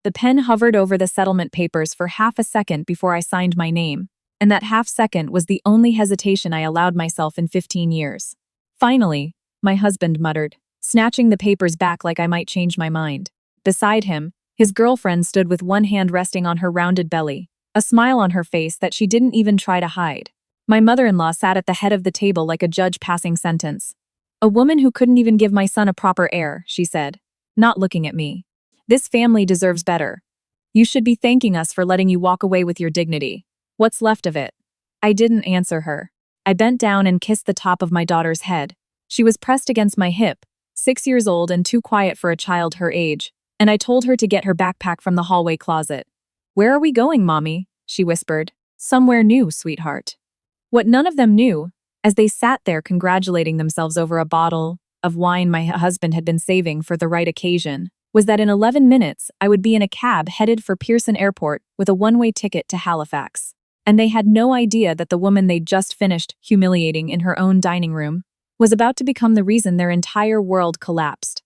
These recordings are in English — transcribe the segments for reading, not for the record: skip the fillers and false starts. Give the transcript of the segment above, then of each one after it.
The pen hovered over the settlement papers for half a second before I signed my name, and that half second was the only hesitation I allowed myself in 15 years. Finally, my husband muttered, snatching the papers back like I might change my mind. Beside him, his girlfriend stood with one hand resting on her rounded belly, a smile on her face that she didn't even try to hide. My mother-in-law sat at the head of the table like a judge passing sentence. "A woman who couldn't even give my son a proper heir," she said, not looking at me. "This family deserves better. You should be thanking us for letting you walk away with your dignity. What's left of it?" I didn't answer her. I bent down and kissed the top of my daughter's head. She was pressed against my hip, 6 years old and too quiet for a child her age, and I told her to get her backpack from the hallway closet. "Where are we going, Mommy?" she whispered. "Somewhere new, sweetheart." What none of them knew, as they sat there congratulating themselves over a bottle of wine my husband had been saving for the right occasion, was that in 11 minutes I would be in a cab headed for Pearson Airport with a one-way ticket to Halifax. And they had no idea that the woman they'd just finished humiliating in her own dining room was about to become the reason their entire world collapsed.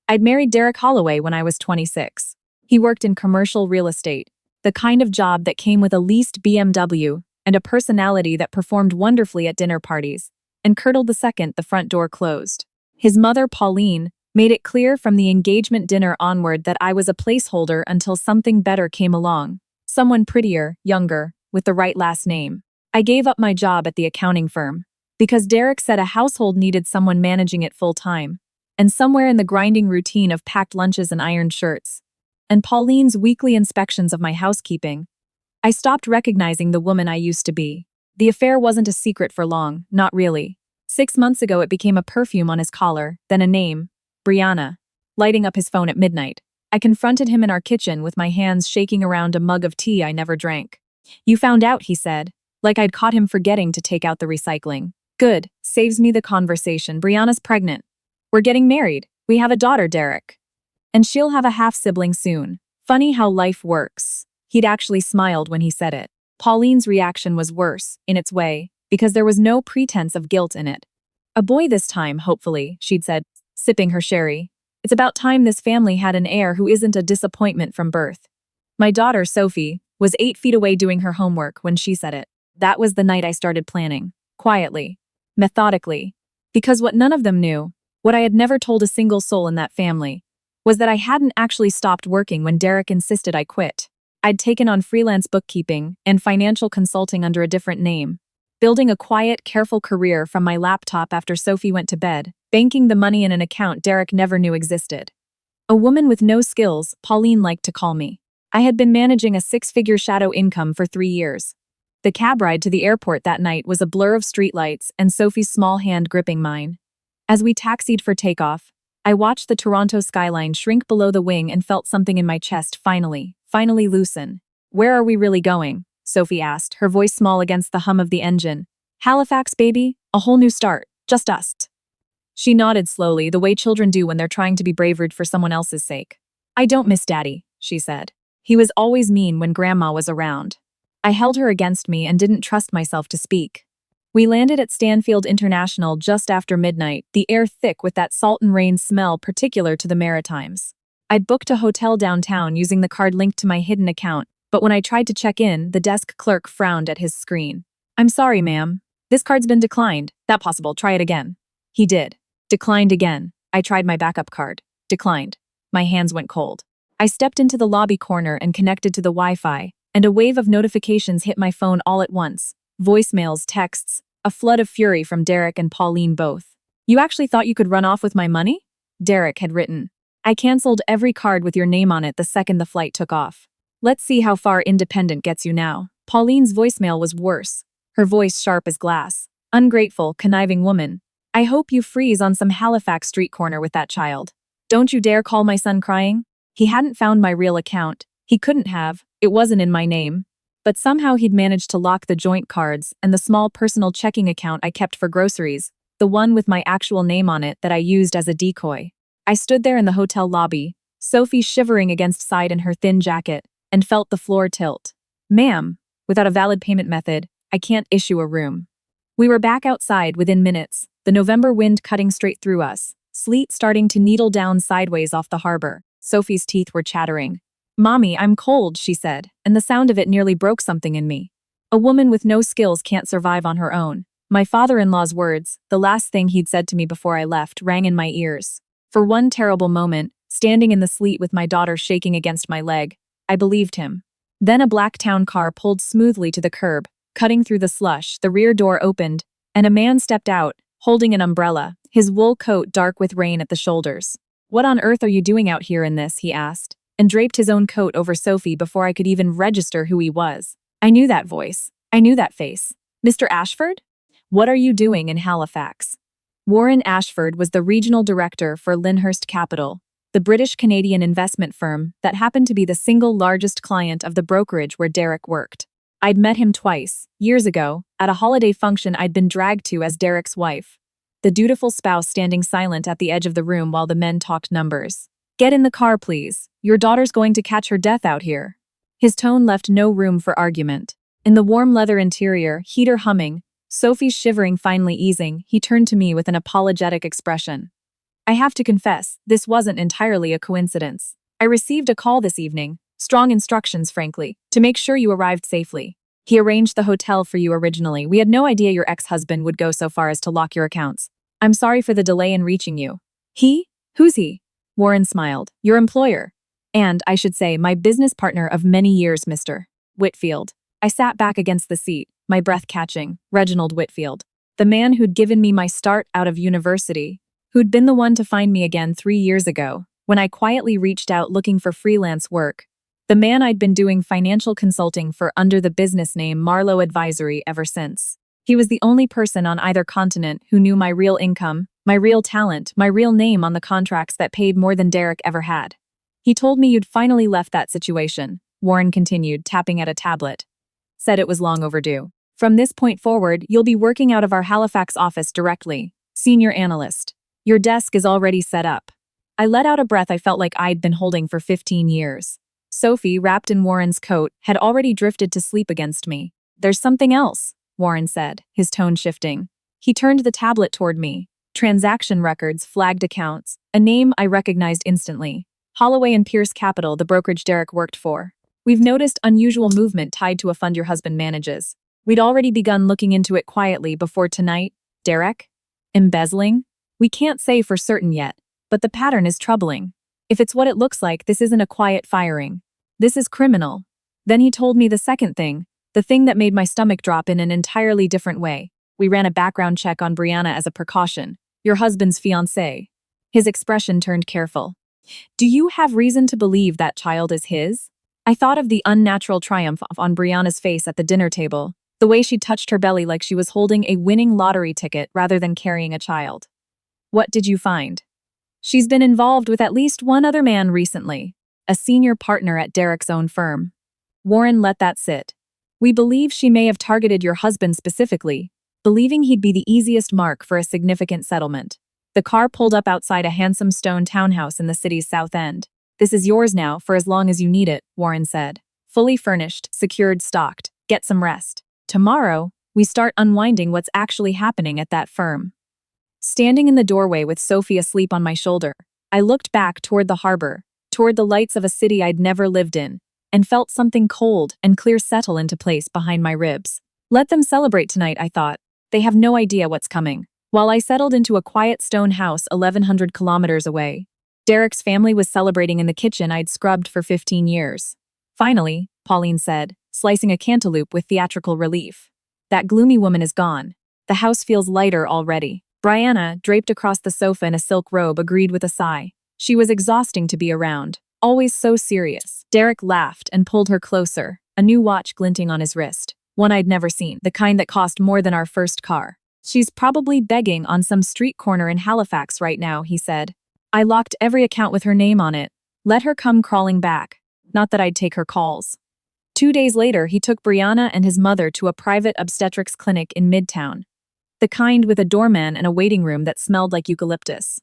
I'd married Derek Holloway when I was 26. He worked in commercial real estate, the kind of job that came with a leased BMW and a personality that performed wonderfully at dinner parties, and curdled the second the front door closed. His mother, Pauline, made it clear from the engagement dinner onward that I was a placeholder until something better came along, someone prettier, younger, with the right last name. I gave up my job at the accounting firm, because Derek said a household needed someone managing it full-time, and somewhere in the grinding routine of packed lunches and ironed shirts, and Pauline's weekly inspections of my housekeeping, I stopped recognizing the woman I used to be. The affair wasn't a secret for long, not really. 6 months ago it became a perfume on his collar, then a name, Brianna. Lighting up his phone at midnight, I confronted him in our kitchen with my hands shaking around a mug of tea I never drank. "You found out," he said, like I'd caught him forgetting to take out the recycling. "Good, saves me the conversation. Brianna's pregnant. We're getting married. We have a daughter, Derek. And she'll have a half-sibling soon. Funny how life works." He'd actually smiled when he said it. Pauline's reaction was worse, in its way, because there was no pretense of guilt in it. "A boy this time, hopefully," she'd said, sipping her sherry. "It's about time this family had an heir who isn't a disappointment from birth." My daughter, Sophie, was 8 feet away doing her homework when she said it. That was the night I started planning, quietly, methodically, because what none of them knew, what I had never told a single soul in that family, was that I hadn't actually stopped working when Derek insisted I quit. I'd taken on freelance bookkeeping and financial consulting under a different name, building a quiet, careful career from my laptop after Sophie went to bed, banking the money in an account Derek never knew existed. A woman with no skills, Pauline liked to call me. I had been managing a 6-figure shadow income for 3 years. The cab ride to the airport that night was a blur of streetlights and Sophie's small hand gripping mine. As we taxied for takeoff, I watched the Toronto skyline shrink below the wing and felt something in my chest finally loosen. "Where are we really going?" Sophie asked, her voice small against the hum of the engine. "Halifax, baby. A whole new start. Just us." She nodded slowly, the way children do when they're trying to be bravered for someone else's sake. "I don't miss Daddy," she said. "He was always mean when Grandma was around." I held her against me and didn't trust myself to speak. We landed at Stanfield International just after midnight, the air thick with that salt and rain smell particular to the Maritimes. I'd booked a hotel downtown using the card linked to my hidden account, but when I tried to check in, the desk clerk frowned at his screen. "I'm sorry, ma'am. This card's been declined. That possible, try it again." He did. Declined again. I tried my backup card. Declined. My hands went cold. I stepped into the lobby corner and connected to the Wi-Fi, and a wave of notifications hit my phone all at once. Voicemails, texts, a flood of fury from Derek and Pauline both. "You actually thought you could run off with my money?" Derek had written. "I canceled every card with your name on it the second the flight took off. Let's see how far independent gets you now." Pauline's voicemail was worse, her voice sharp as glass. "Ungrateful, conniving woman. I hope you freeze on some Halifax street corner with that child. Don't you dare call my son crying." He hadn't found my real account. He couldn't have. It wasn't in my name. But somehow he'd managed to lock the joint cards and the small personal checking account I kept for groceries, the one with my actual name on it that I used as a decoy. I stood there in the hotel lobby, Sophie shivering against side in her thin jacket, and felt the floor tilt. "Ma'am, without a valid payment method, I can't issue a room." We were back outside within minutes, the November wind cutting straight through us, sleet starting to needle down sideways off the harbor. Sophie's teeth were chattering. "Mommy, I'm cold," she said, and the sound of it nearly broke something in me. A woman with no skills can't survive on her own. My father-in-law's words, the last thing he'd said to me before I left, rang in my ears. For one terrible moment, standing in the sleet with my daughter shaking against my leg, I believed him. Then a black town car pulled smoothly to the curb, cutting through the slush, the rear door opened, and a man stepped out, holding an umbrella, his wool coat dark with rain at the shoulders. "What on earth are you doing out here in this?" he asked, and draped his own coat over Sophie before I could even register who he was. I knew that voice. I knew that face. "Mr. Ashford? What are you doing in Halifax?" Warren Ashford was the regional director for Lyndhurst Capital, the British-Canadian investment firm that happened to be the single largest client of the brokerage where Derek worked. I'd met him twice, years ago, at a holiday function I'd been dragged to as Derek's wife. The dutiful spouse standing silent at the edge of the room while the men talked numbers. "Get in the car, please. Your daughter's going to catch her death out here." His tone left no room for argument. In the warm leather interior, heater humming, Sophie's shivering finally easing, he turned to me with an apologetic expression. "I have to confess, this wasn't entirely a coincidence. I received a call this evening, strong instructions frankly, to make sure you arrived safely. He arranged the hotel for you originally. We had no idea your ex-husband would go so far as to lock your accounts. I'm sorry for the delay in reaching you." "He? Who's he?" Warren smiled. "Your employer. And, I should say, my business partner of many years, Mr. Whitfield." I sat back against the seat, my breath catching. Reginald Whitfield. The man who'd given me my start out of university, who'd been the one to find me again 3 years ago, when I quietly reached out looking for freelance work. The man I'd been doing financial consulting for under the business name Marlowe Advisory ever since. He was the only person on either continent who knew my real income, my real talent, my real name on the contracts that paid more than Derek ever had. "He told me you'd finally left that situation," Warren continued, tapping at a tablet. "Said it was long overdue. From this point forward, you'll be working out of our Halifax office directly. Senior analyst. Your desk is already set up." I let out a breath I felt like I'd been holding for 15 years. Sophie, wrapped in Warren's coat, had already drifted to sleep against me. "There's something else," Warren said, his tone shifting. He turned the tablet toward me. Transaction records, flagged accounts, a name I recognized instantly. Holloway and Pierce Capital, the brokerage Derek worked for. "We've noticed unusual movement tied to a fund your husband manages. We'd already begun looking into it quietly before tonight." "Derek? Embezzling?" "We can't say for certain yet, but the pattern is troubling. If it's what it looks like, this isn't a quiet firing. This is criminal." Then he told me the second thing, the thing that made my stomach drop in an entirely different way. "We ran a background check on Brianna as a precaution. Your husband's fiancée." His expression turned careful. "Do you have reason to believe that child is his?" I thought of the unnatural triumph on Brianna's face at the dinner table, the way she touched her belly like she was holding a winning lottery ticket rather than carrying a child. "What did you find?" "She's been involved with at least one other man recently, a senior partner at Derek's own firm." Warren let that sit. "We believe she may have targeted your husband specifically, believing he'd be the easiest mark for a significant settlement." The car pulled up outside a handsome stone townhouse in the city's south end. "This is yours now for as long as you need it," Warren said. "Fully furnished, secured, stocked. Get some rest. Tomorrow, we start unwinding what's actually happening at that firm." Standing in the doorway with Sophie asleep on my shoulder, I looked back toward the harbor, toward the lights of a city I'd never lived in, and felt something cold and clear settle into place behind my ribs. Let them celebrate tonight, I thought. They have no idea what's coming. While I settled into a quiet stone house 1,100 kilometers away, Derek's family was celebrating in the kitchen I'd scrubbed for 15 years. "Finally," Pauline said, slicing a cantaloupe with theatrical relief. "That gloomy woman is gone. The house feels lighter already." Brianna, draped across the sofa in a silk robe, agreed with a sigh. She was exhausting to be around, always so serious. Derek laughed and pulled her closer, a new watch glinting on his wrist, one I'd never seen, the kind that cost more than our first car. "She's probably begging on some street corner in Halifax right now," he said. "I locked every account with her name on it. Let her come crawling back. Not that I'd take her calls." 2 days later, he took Brianna and his mother to a private obstetrics clinic in Midtown. The kind with a doorman and a waiting room that smelled like eucalyptus.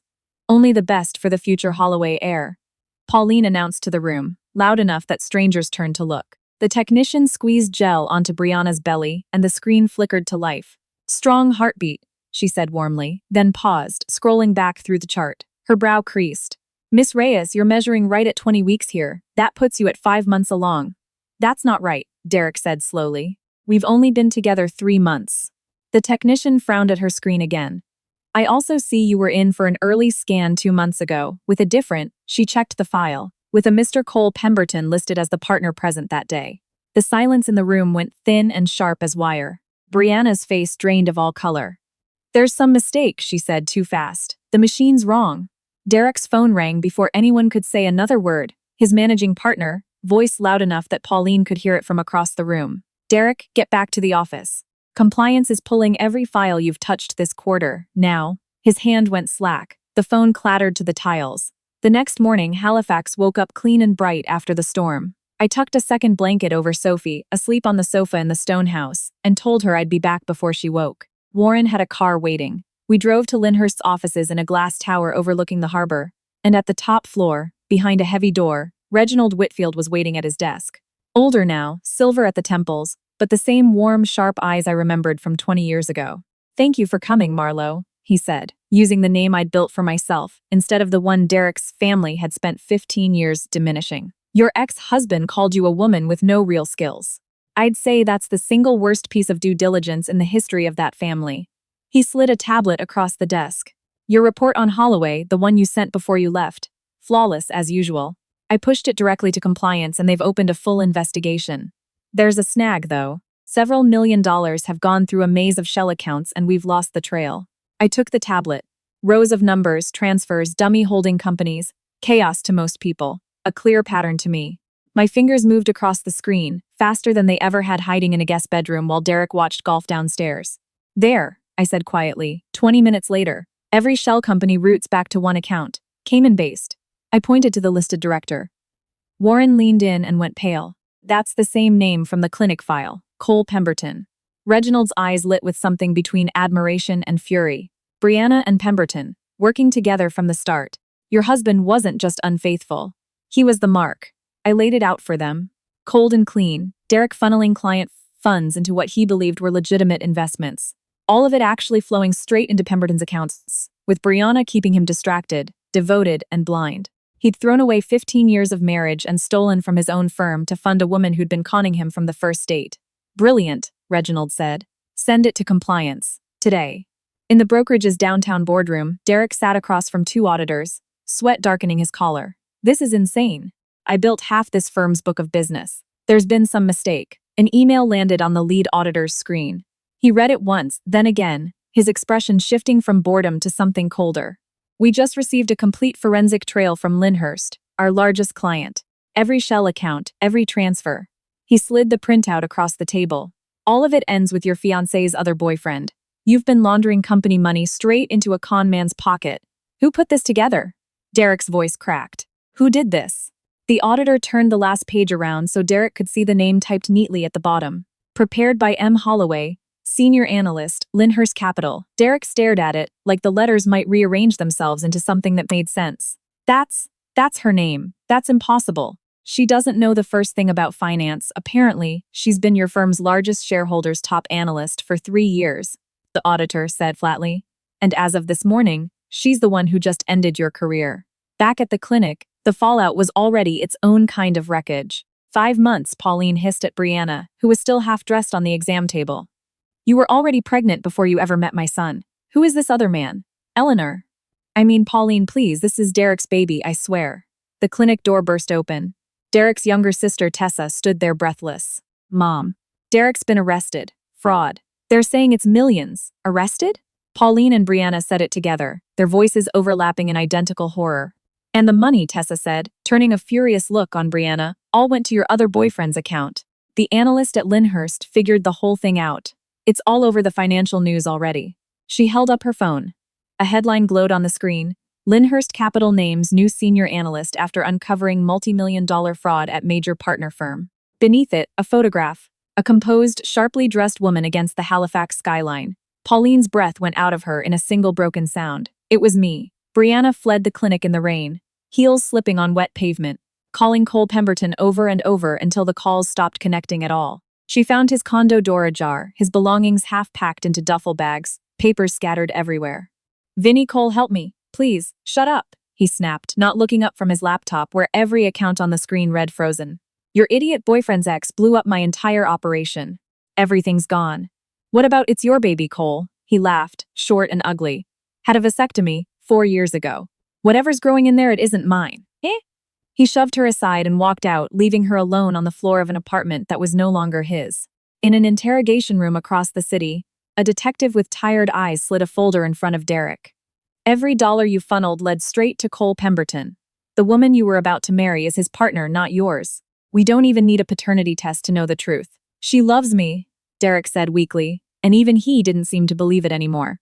"Only the best for the future Holloway heir," Pauline announced to the room, loud enough that strangers turned to look. The technician squeezed gel onto Brianna's belly and the screen flickered to life. "Strong heartbeat," she said warmly, then paused, scrolling back through the chart. Her brow creased. Miss Reyes, you're measuring right at 20 weeks here. That puts you at 5 months along. That's not right, Derek said slowly. We've only been together 3 months. The technician frowned at her screen again. I also see you were in for an early scan 2 months ago, with a different, she checked the file, with a Mr. Cole Pemberton listed as the partner present that day. The silence in the room went thin and sharp as wire. Brianna's face drained of all color. There's some mistake, she said too fast. The machine's wrong. Derek's phone rang before anyone could say another word. His managing partner, voice loud enough that Pauline could hear it from across the room. Derek, get back to the office. Compliance is pulling every file you've touched this quarter, now. His hand went slack. The phone clattered to the tiles. The next morning, Halifax woke up clean and bright after the storm. I tucked a second blanket over Sophie, asleep on the sofa in the stone house, and told her I'd be back before she woke. Warren had a car waiting. We drove to Lyndhurst's offices in a glass tower overlooking the harbor, and at the top floor, behind a heavy door, Reginald Whitfield was waiting at his desk. Older now, silver at the temples, but the same warm, sharp eyes I remembered from 20 years ago. Thank you for coming, Marlowe, he said, using the name I'd built for myself, instead of the one Derek's family had spent 15 years diminishing. Your ex-husband called you a woman with no real skills. I'd say that's the single worst piece of due diligence in the history of that family. He slid a tablet across the desk. Your report on Holloway, the one you sent before you left. Flawless, as usual. I pushed it directly to compliance and they've opened a full investigation. There's a snag, though. Several $1 million have gone through a maze of shell accounts and we've lost the trail. I took the tablet. Rows of numbers, transfers, dummy holding companies. Chaos to most people. A clear pattern to me. My fingers moved across the screen, faster than they ever had hiding in a guest bedroom while Derek watched golf downstairs. There, I said quietly, 20 minutes later. Every shell company routes back to one account. Cayman-based. I pointed to the listed director. Warren leaned in and went pale. That's the same name from the clinic file, Cole Pemberton. Reginald's eyes lit with something between admiration and fury. Brianna and Pemberton, working together from the start. Your husband wasn't just unfaithful. He was the mark. I laid it out for them. Cold and clean, Derek funneling client funds into what he believed were legitimate investments. All of it actually flowing straight into Pemberton's accounts, with Brianna keeping him distracted, devoted, and blind. He'd thrown away 15 years of marriage and stolen from his own firm to fund a woman who'd been conning him from the first date. Brilliant, Reginald said. Send it to compliance. Today. In the brokerage's downtown boardroom, Derek sat across from 2 auditors, sweat darkening his collar. This is insane. I built half this firm's book of business. There's been some mistake. An email landed on the lead auditor's screen. He read it once, then again, his expression shifting from boredom to something colder. We just received a complete forensic trail from Lyndhurst, our largest client. Every shell account, every transfer. He slid the printout across the table. All of it ends with your fiancé's other boyfriend. You've been laundering company money straight into a con man's pocket. Who put this together? Derek's voice cracked. Who did this? The auditor turned the last page around so Derek could see the name typed neatly at the bottom. Prepared by M. Holloway, Senior Analyst, Lyndhurst Capital. Derek stared at it, like the letters might rearrange themselves into something that made sense. That's her name. That's impossible. She doesn't know the first thing about finance. Apparently, she's been your firm's largest shareholder's top analyst for 3 years, the auditor said flatly. And as of this morning, she's the one who just ended your career. Back at the clinic, the fallout was already its own kind of wreckage. 5 months, Pauline hissed at Brianna, who was still half-dressed on the exam table. You were already pregnant before you ever met my son. Who is this other man? Eleanor. I mean, Pauline, please, this is Derek's baby, I swear. The clinic door burst open. Derek's younger sister, Tessa, stood there breathless. Mom. Derek's been arrested. Fraud. They're saying it's millions. Arrested? Pauline and Brianna said it together, their voices overlapping in identical horror. And the money, Tessa said, turning a furious look on Brianna, all went to your other boyfriend's account. The analyst at Lyndhurst figured the whole thing out. It's all over the financial news already. She held up her phone. A headline glowed on the screen. Lyndhurst Capital names new senior analyst after uncovering multi-million-dollar fraud at major partner firm. Beneath it, a photograph. A composed, sharply dressed woman against the Halifax skyline. Pauline's breath went out of her in a single broken sound. It was me. Brianna fled the clinic in the rain, heels slipping on wet pavement, calling Cole Pemberton over and over until the calls stopped connecting at all. She found his condo door ajar, his belongings half-packed into duffel bags, papers scattered everywhere. Vinnie Cole, help me. Please, shut up, he snapped, not looking up from his laptop where every account on the screen read frozen. Your idiot boyfriend's ex blew up my entire operation. Everything's gone. What about it's your baby, Cole? He laughed, short and ugly. Had a vasectomy 4 years ago. Whatever's growing in there, it isn't mine. Eh? He shoved her aside and walked out, leaving her alone on the floor of an apartment that was no longer his. In an interrogation room across the city, a detective with tired eyes slid a folder in front of Derek. Every dollar you funneled led straight to Cole Pemberton. The woman you were about to marry is his partner, not yours. We don't even need a paternity test to know the truth. She loves me, Derek said weakly, and even he didn't seem to believe it anymore.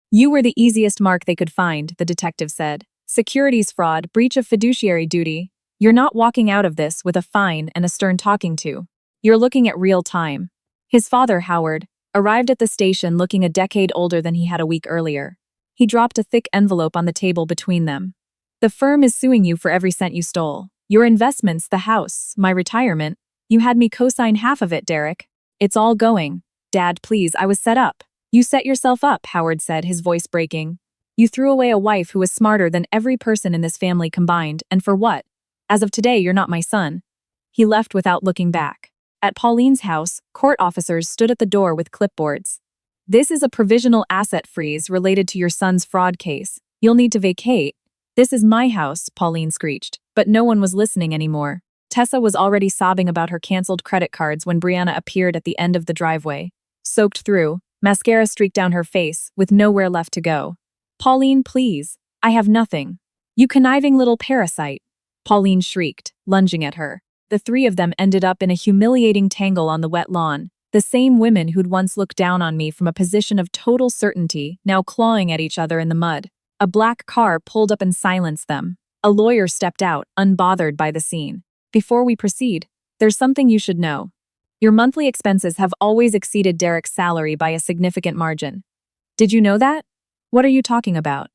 You were the easiest mark they could find, the detective said. Securities fraud, breach of fiduciary duty. You're not walking out of this with a fine and a stern talking to. You're looking at real time. His father, Howard, arrived at the station looking a decade older than he had a week earlier. He dropped a thick envelope on the table between them. The firm is suing you for every cent you stole. Your investments, the house, my retirement. You had me co-sign half of it, Derek. It's all going. Dad, please, I was set up. You set yourself up, Howard said, his voice breaking. You threw away a wife who was smarter than every person in this family combined, and for what? As of today, you're not my son. He left without looking back. At Pauline's house, court officers stood at the door with clipboards. This is a provisional asset freeze related to your son's fraud case. You'll need to vacate. This is my house, Pauline screeched, but no one was listening anymore. Tessa was already sobbing about her canceled credit cards when Brianna appeared at the end of the driveway. Soaked through, mascara streaked down her face, with nowhere left to go. Pauline, please. I have nothing. You conniving little parasite. Pauline shrieked, lunging at her. The three of them ended up in a humiliating tangle on the wet lawn. The same women who'd once looked down on me from a position of total certainty, now clawing at each other in the mud. A black car pulled up and silenced them. A lawyer stepped out, unbothered by the scene. Before we proceed, there's something you should know. Your monthly expenses have always exceeded Derek's salary by a significant margin. Did you know that? What are you talking about?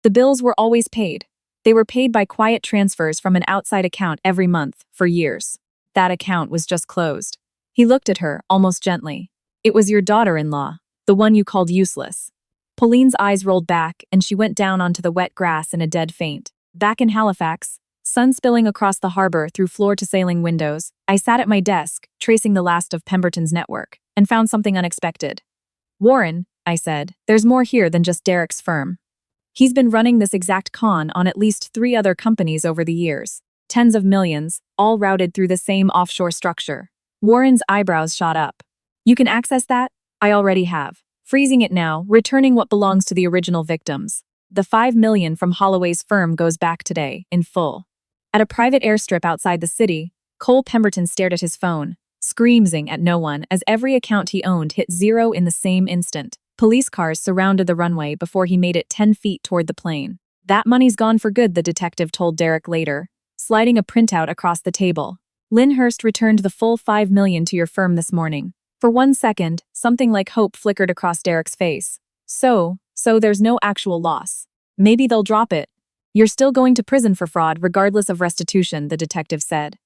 The bills were always paid. They were paid by quiet transfers from an outside account every month, for years. That account was just closed. He looked at her, almost gently. It was your daughter-in-law, the one you called useless. Pauline's eyes rolled back, and she went down onto the wet grass in a dead faint. Back in Halifax, sun spilling across the harbor through floor-to-ceiling windows, I sat at my desk, tracing the last of Pemberton's network, and found something unexpected. Warren, I said, there's more here than just Derek's firm. He's been running this exact con on at least 3 other companies over the years. Tens of millions, all routed through the same offshore structure. Warren's eyebrows shot up. You can access that? I already have. Freezing it now, returning what belongs to the original victims. The $5 million from Holloway's firm goes back today, in full. At a private airstrip outside the city, Cole Pemberton stared at his phone, screaming at no one as every account he owned hit 0 in the same instant. Police cars surrounded the runway before he made it 10 feet toward the plane. That money's gone for good, the detective told Derek later, sliding a printout across the table. Lyndhurst returned the full $5 million to your firm this morning. For 1 second, something like hope flickered across Derek's face. So there's no actual loss. Maybe they'll drop it. You're still going to prison for fraud regardless of restitution, the detective said.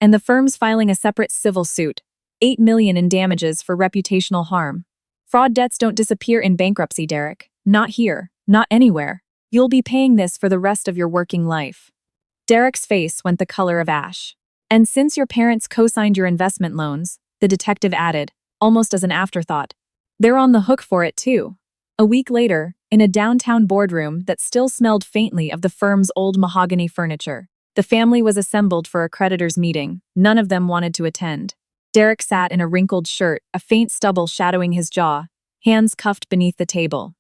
And the firm's filing a separate civil suit. $8 million in damages for reputational harm. Fraud debts don't disappear in bankruptcy, Derek. Not here. Not anywhere. You'll be paying this for the rest of your working life. Derek's face went the color of ash. And since your parents co-signed your investment loans, the detective added, almost as an afterthought, they're on the hook for it too. A week later, in a downtown boardroom that still smelled faintly of the firm's old mahogany furniture, the family was assembled for a creditors' meeting. None of them wanted to attend. Derek sat in a wrinkled shirt, a faint stubble shadowing his jaw, hands cuffed beneath the table.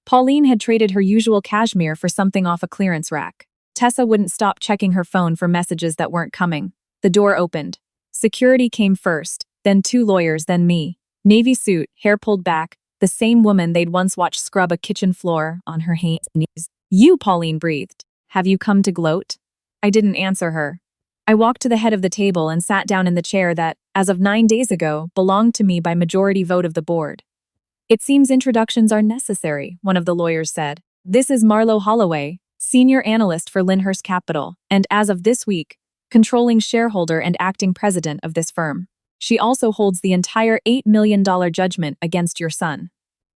Pauline had traded her usual cashmere for something off a clearance rack. Tessa wouldn't stop checking her phone for messages that weren't coming. The door opened. Security came first, then 2 lawyers, then me. Navy suit, hair pulled back, the same woman they'd once watched scrub a kitchen floor on her hands and knees. You, Pauline breathed. Have you come to gloat? I didn't answer her. I walked to the head of the table and sat down in the chair that, as of 9 days ago, belonged to me by majority vote of the board. It seems introductions are necessary, one of the lawyers said. This is Marlo Holloway, senior analyst for Lyndhurst Capital, and as of this week, controlling shareholder and acting president of this firm. She also holds the entire $8 million judgment against your son.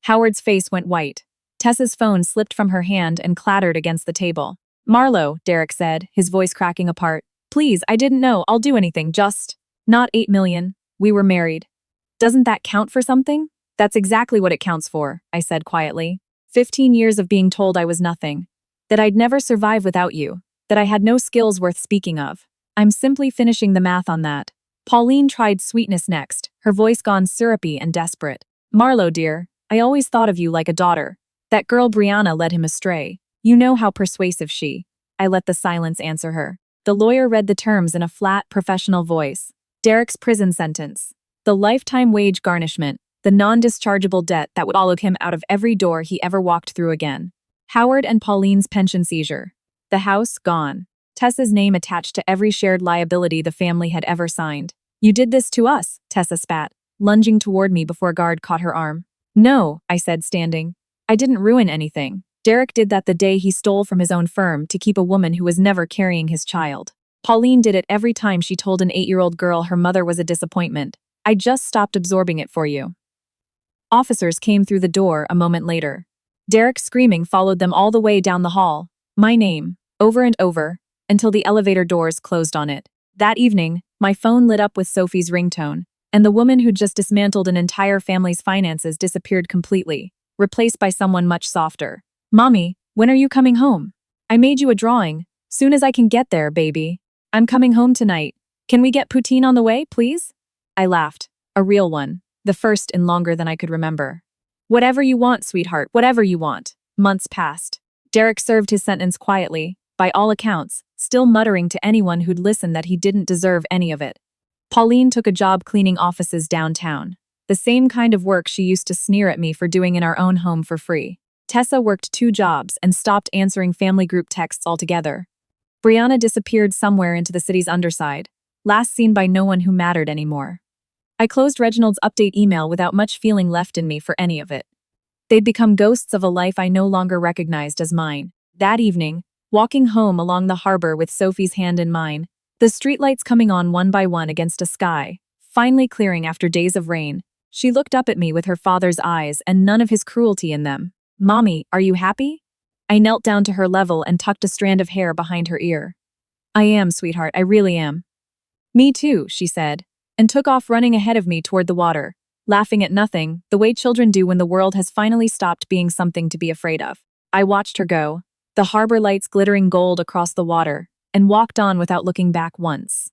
Howard's face went white. Tessa's phone slipped from her hand and clattered against the table. Marlo, Derek said, his voice cracking apart. Please, I didn't know. I'll do anything, just. Not 8 million. We were married. Doesn't that count for something? That's exactly what it counts for, I said quietly. 15 years of being told I was nothing. That I'd never survive without you. That I had no skills worth speaking of. I'm simply finishing the math on that. Pauline tried sweetness next, her voice gone syrupy and desperate. Marlo, dear, I always thought of you like a daughter. That girl Brianna led him astray. You know how persuasive she. I let the silence answer her. The lawyer read the terms in a flat, professional voice. Derek's prison sentence. The lifetime wage garnishment. The non-dischargeable debt that would follow him out of every door he ever walked through again. Howard and Pauline's pension seizure. The house gone. Tessa's name attached to every shared liability the family had ever signed. You did this to us, Tessa spat, lunging toward me before a guard caught her arm. No, I said, standing. I didn't ruin anything. Derek did that the day he stole from his own firm to keep a woman who was never carrying his child. Pauline did it every time she told an 8-year-old girl her mother was a disappointment. I just stopped absorbing it for you. Officers came through the door a moment later. Derek screaming followed them all the way down the hall. My name, over and over, until the elevator doors closed on it. That evening, my phone lit up with Sophie's ringtone, and the woman who'd just dismantled an entire family's finances disappeared completely, replaced by someone much softer. Mommy, when are you coming home? I made you a drawing. Soon as I can get there, baby. I'm coming home tonight. Can we get poutine on the way, please? I laughed. A real one. The first in longer than I could remember. Whatever you want, sweetheart, whatever you want. Months passed. Derek served his sentence quietly, by all accounts, still muttering to anyone who'd listen that he didn't deserve any of it. Pauline took a job cleaning offices downtown. The same kind of work she used to sneer at me for doing in our own home for free. Tessa worked 2 jobs and stopped answering family group texts altogether. Brianna disappeared somewhere into the city's underside, last seen by no one who mattered anymore. I closed Reginald's update email without much feeling left in me for any of it. They'd become ghosts of a life I no longer recognized as mine. That evening, walking home along the harbor with Sophie's hand in mine, the streetlights coming on one by one against a sky, finally clearing after days of rain, she looked up at me with her father's eyes and none of his cruelty in them. Mommy, are you happy? I knelt down to her level and tucked a strand of hair behind her ear. I am, sweetheart, I really am. Me too, she said, and took off running ahead of me toward the water, laughing at nothing, the way children do when the world has finally stopped being something to be afraid of. I watched her go, the harbor lights glittering gold across the water, and walked on without looking back once.